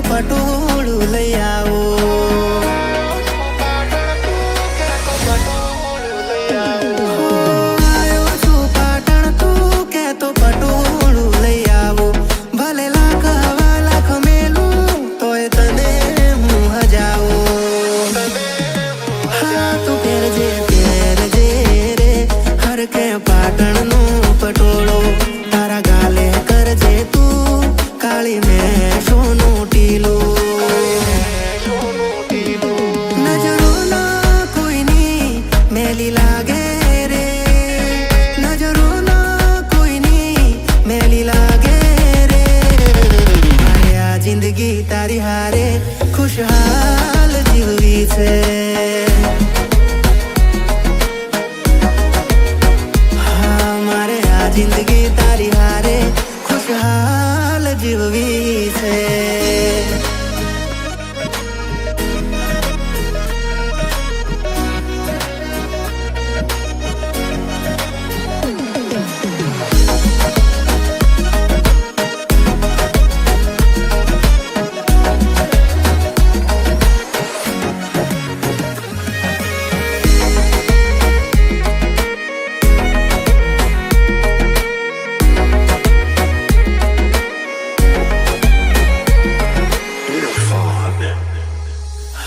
પટોળું લઈ આવો આયો છું પાટણ તું કે તો પટોળું લઈ આવો ભલે લાખ હવા લાખ મેલું તોય તને હું હજાવો હા તું પહેરજે રે હર કે પાટણનું પટોળો તારા ગાલે કરજે તું કાળી મેં સોનું ટીલો નજરો ના કોઈની મેલી લાગે રે નજરો ના કોઈની મેલી લાગે રે મારે આ જિંદગી તારી હારે ખુશહાલ જીવવી છે હા મારે આ જિંદગી તારી હારે ખુશહાલ જીવવી છે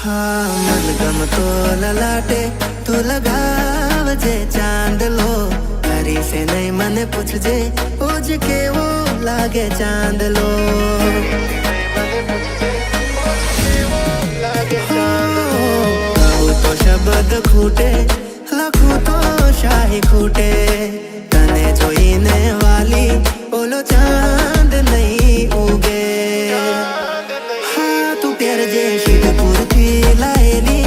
हाँ मन गमतो ललाटे तू लगावजे चांदलो हरी से नहीं मने पूछजे ओज के वो लागे चांदलो कहूँ तो शब्द खूटे लखूँ तो शाही खूटे तने जोईने वाली ओलो चांद नहीं उगे हाँ तू प्यार जे शिवपुर लायली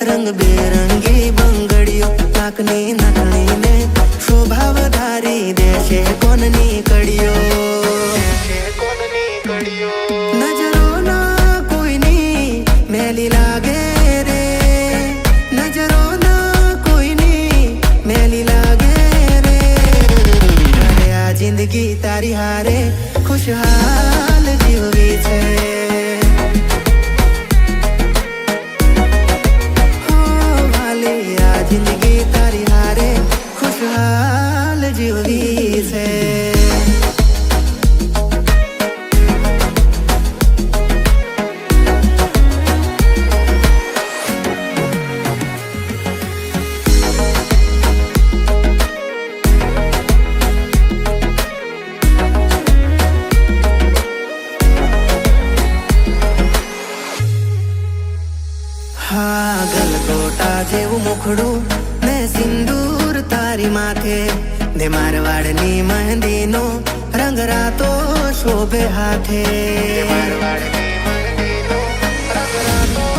रंग बेरंगी બંગડીઓ નાકની નથણીને શોભા વધારી દેશે કોનની કડીઓ નજરો ના કોઈની મેલી લાગે રે નજરો ના કોઈની મેલી લાગે રે અરે આ જિંદગી તારી હારે ખુશહાલ જીવવી છે जिंदगी तारी हारे खुशहाल जीववी से हाँ गलगोटा जेवुं मुखड़ू ने सिंदूर तारी माथे ने मारवाड़नी मेहंदीनो रंग रातो शोभे हाथे मारवाड़नी मेहंदीनो रंग रातो